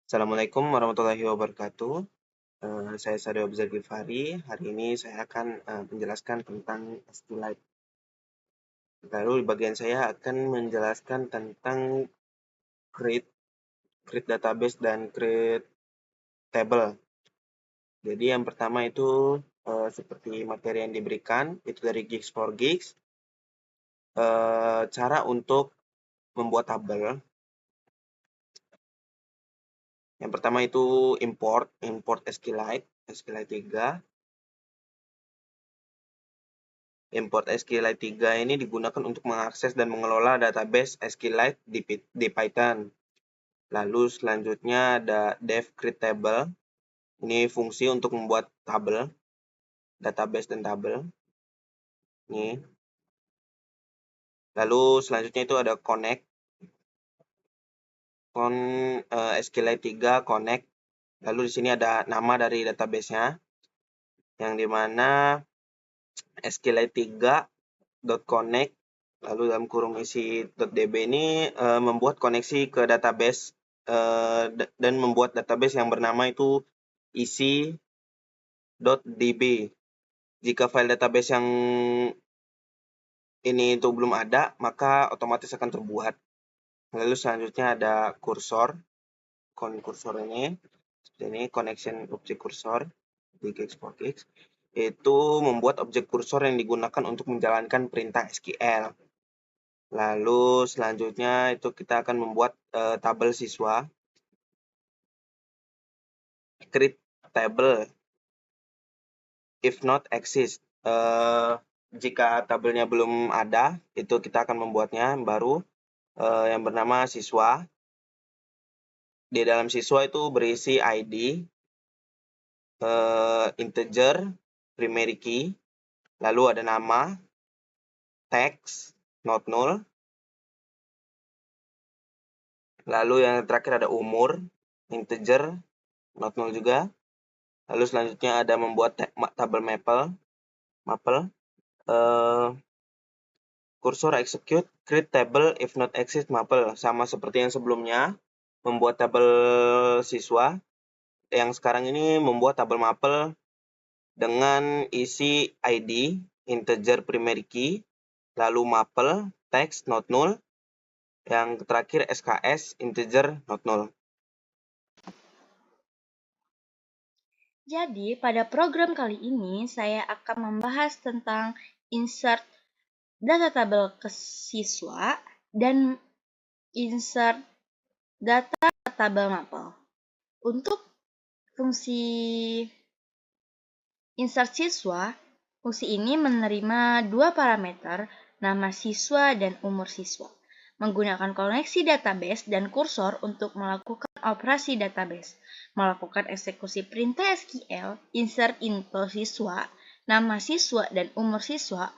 Assalamualaikum warahmatullahi wabarakatuh. Saya Sadio Abzal Gifari. Hari ini saya akan menjelaskan tentang SQLite. Lalu di bagian saya akan menjelaskan tentang create database dan create table. Jadi yang pertama itu seperti materi yang diberikan, itu dari Geeks for Geeks. Cara untuk membuat tabel. Yang pertama itu import SQLite 3. Import SQLite 3 ini digunakan untuk mengakses dan mengelola database SQLite di Python. Lalu selanjutnya ada dev create table. Ini fungsi untuk membuat tabel, database dan tabel. Ini. Lalu selanjutnya itu ada connect. SQLite 3 connect. Lalu di sini ada nama dari database-nya. Yang dimana SQLite 3.connect lalu dalam kurung isi .db ini membuat koneksi ke database dan membuat database yang bernama itu isi.db. Jika file database yang ini itu belum ada, maka otomatis akan terbuat. Lalu selanjutnya ada kursor ini seperti ini, connection object kursor di Geeks4Geeks. Itu membuat objek kursor yang digunakan untuk menjalankan perintah SQL. Lalu selanjutnya itu kita akan membuat tabel siswa. Create table if not exist. Jika tabelnya belum ada, itu kita akan membuatnya baru yang bernama siswa. Di dalam siswa itu berisi ID, integer, primary key, lalu ada nama, text, not null. Lalu yang terakhir ada umur, integer, not null juga. Lalu selanjutnya ada membuat tabel maple. Kursor execute create table if not exist maple. Sama seperti yang sebelumnya, membuat tabel siswa. Yang sekarang ini membuat tabel maple dengan isi ID, integer primary key, lalu maple, text, not null. Yang terakhir SKS, integer, not null. Jadi, pada program kali ini saya akan membahas tentang insert data tabel ke siswa dan insert data tabel maple. Untuk fungsi insert siswa, fungsi ini menerima dua parameter, nama siswa dan umur siswa, menggunakan koneksi database dan kursor untuk melakukan operasi database, melakukan eksekusi perintah SQL, insert info siswa, nama siswa dan umur siswa,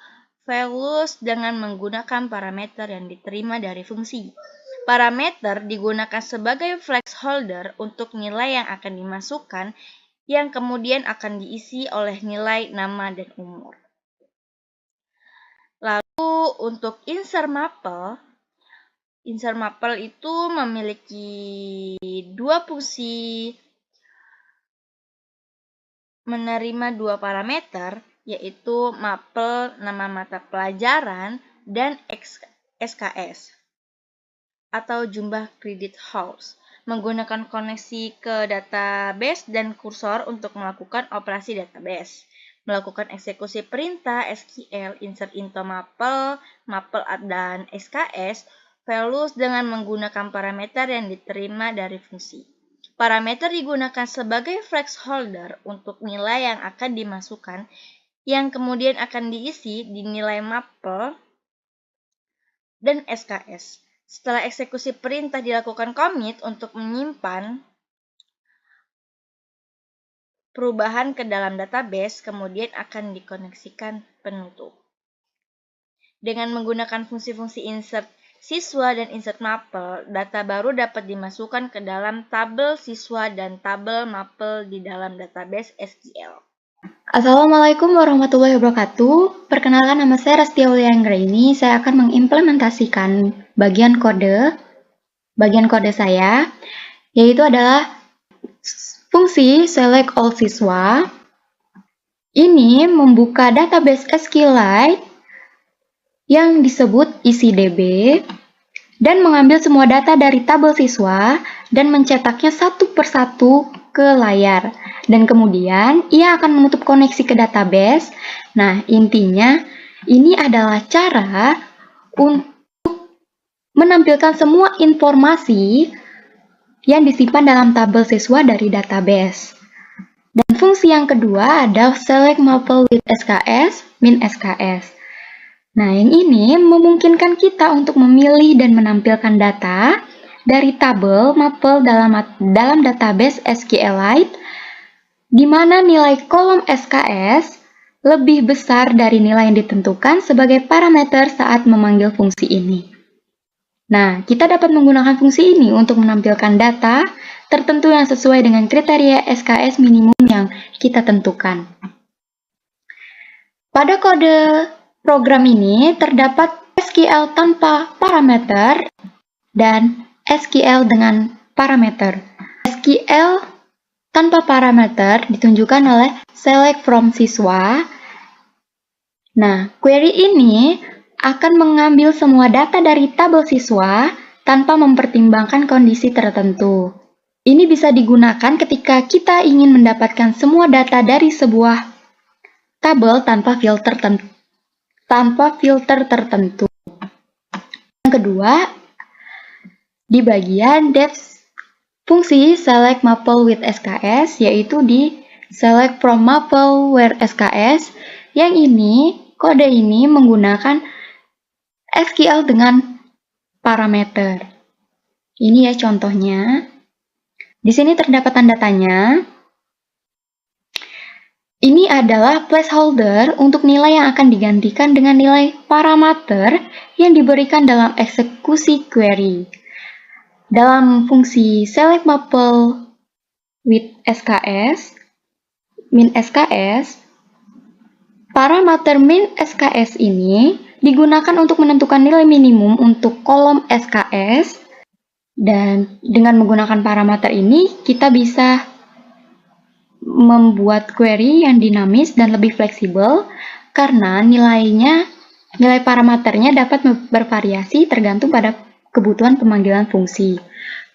values dengan menggunakan parameter yang diterima dari fungsi. Parameter digunakan sebagai placeholder untuk nilai yang akan dimasukkan yang kemudian akan diisi oleh nilai nama dan umur. Lalu untuk insert maple itu memiliki dua fungsi menerima dua parameter, yaitu maple nama mata pelajaran dan SKS atau jumlah kredit hours, menggunakan koneksi ke database dan kursor untuk melakukan operasi database, melakukan eksekusi perintah SQL, insert into maple dan SKS, values dengan menggunakan parameter yang diterima dari fungsi. Parameter digunakan sebagai placeholder untuk nilai yang akan dimasukkan, yang kemudian akan diisi di nilai maple dan SKS. Setelah eksekusi perintah dilakukan commit untuk menyimpan perubahan ke dalam database, kemudian akan dikoneksikan penutup. Dengan menggunakan fungsi-fungsi insert siswa dan insert maple, data baru dapat dimasukkan ke dalam tabel siswa dan tabel maple di dalam database SQL. Assalamualaikum warahmatullahi wabarakatuh. Perkenalkan, nama saya Rastia Wulianggraini. Saya akan mengimplementasikan bagian kode saya, yaitu adalah fungsi select all siswa ini membuka database SQLite yang disebut ECDB dan mengambil semua data dari tabel siswa dan mencetaknya satu persatu ke layar. Dan kemudian ia akan menutup koneksi ke database. Nah, intinya ini adalah cara untuk menampilkan semua informasi yang disimpan dalam tabel siswa dari database. Dan fungsi yang kedua adalah select maple with SKS, min SKS. Nah, yang ini memungkinkan kita untuk memilih dan menampilkan data dari tabel maple dalam database SQLite, di mana nilai kolom SKS lebih besar dari nilai yang ditentukan sebagai parameter saat memanggil fungsi ini. Nah, kita dapat menggunakan fungsi ini untuk menampilkan data tertentu yang sesuai dengan kriteria SKS minimum yang kita tentukan. Pada kode program ini terdapat SQL tanpa parameter dan SQL dengan parameter. SQL tanpa parameter ditunjukkan oleh select from siswa. Nah, query ini akan mengambil semua data dari tabel siswa tanpa mempertimbangkan kondisi tertentu. Ini bisa digunakan ketika kita ingin mendapatkan semua data dari sebuah tabel tanpa filter tertentu. Yang kedua, di bagian depth fungsi select maple with SKS, yaitu di select from maple where SKS, yang ini, kode ini menggunakan SQL dengan parameter. Ini ya contohnya. Di sini terdapat tanda tanya. Ini adalah placeholder untuk nilai yang akan digantikan dengan nilai parameter yang diberikan dalam eksekusi query. Dalam fungsi select maple with SKS, min SKS, parameter min SKS ini digunakan untuk menentukan nilai minimum untuk kolom SKS, dan dengan menggunakan parameter ini kita bisa membuat query yang dinamis dan lebih fleksibel karena nilai parameternya dapat bervariasi tergantung pada kebutuhan pemanggilan fungsi.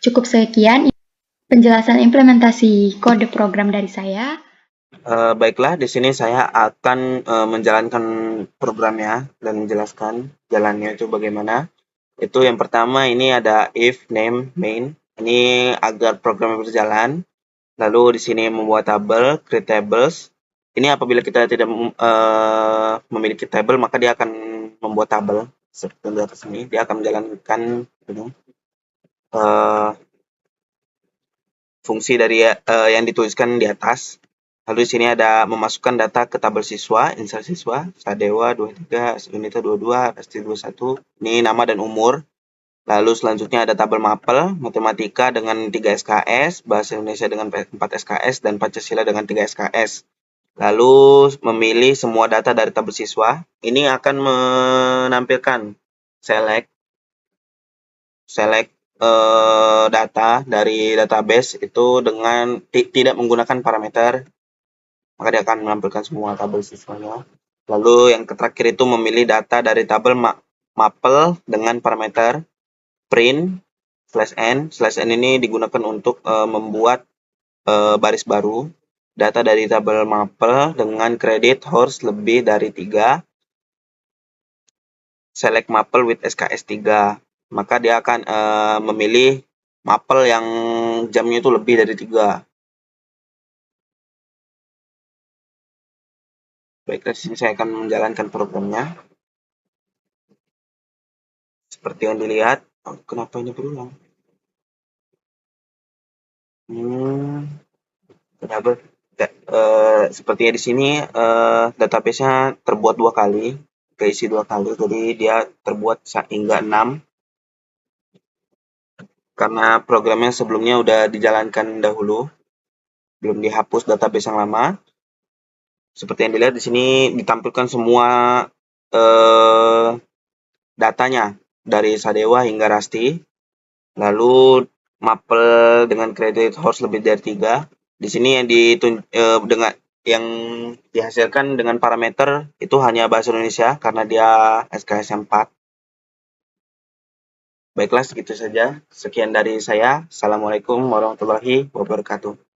Cukup sekian penjelasan implementasi kode program dari saya. Baiklah, di sini saya akan menjalankan programnya dan menjelaskan jalannya itu bagaimana. Itu yang pertama, ini ada if name main. Ini agar program berjalan. Lalu di sini membuat tabel, create tables. Ini apabila kita tidak memiliki tabel, maka dia akan membuat tabel seperti di atas ini. Dia akan menjalankan fungsi dari yang dituliskan di atas. Lalu di sini ada memasukkan data ke tabel siswa, insert siswa, Sadewa 23, Yunita 22, Rasti 21. Ini nama dan umur. Lalu selanjutnya ada tabel mapel, matematika dengan 3 SKS, bahasa Indonesia dengan 4 SKS, dan Pancasila dengan 3 SKS. Lalu memilih semua data dari tabel siswa. Ini akan menampilkan select data dari database itu dengan tidak menggunakan parameter, maka dia akan menampilkan semua tabel siswanya. Lalu yang terakhir itu memilih data dari tabel mapel dengan parameter print /n. /n ini digunakan untuk membuat baris baru. Data dari tabel mapel dengan kredit horse lebih dari 3. Select mapel with SKS 3. Maka dia akan memilih mapel yang jamnya itu lebih dari 3. Baiklah, di sini saya akan menjalankan programnya. Seperti yang dilihat. Oh, kenapa ini berulang? Kenapa? Sepertinya di sini database-nya terbuat 2 kali, keisi 2 kali, jadi dia terbuat hingga 6. Karena programnya sebelumnya udah dijalankan dahulu, belum dihapus database yang lama. Seperti yang dilihat di sini ditampilkan semua datanya dari Sadewa hingga Rasti. Lalu mapel dengan kredit harus lebih dari 3. Di sini yang dengan yang dihasilkan dengan parameter itu hanya bahasa Indonesia karena dia SKS 4. Baiklah, segitu saja. Sekian dari saya. Assalamualaikum warahmatullahi wabarakatuh.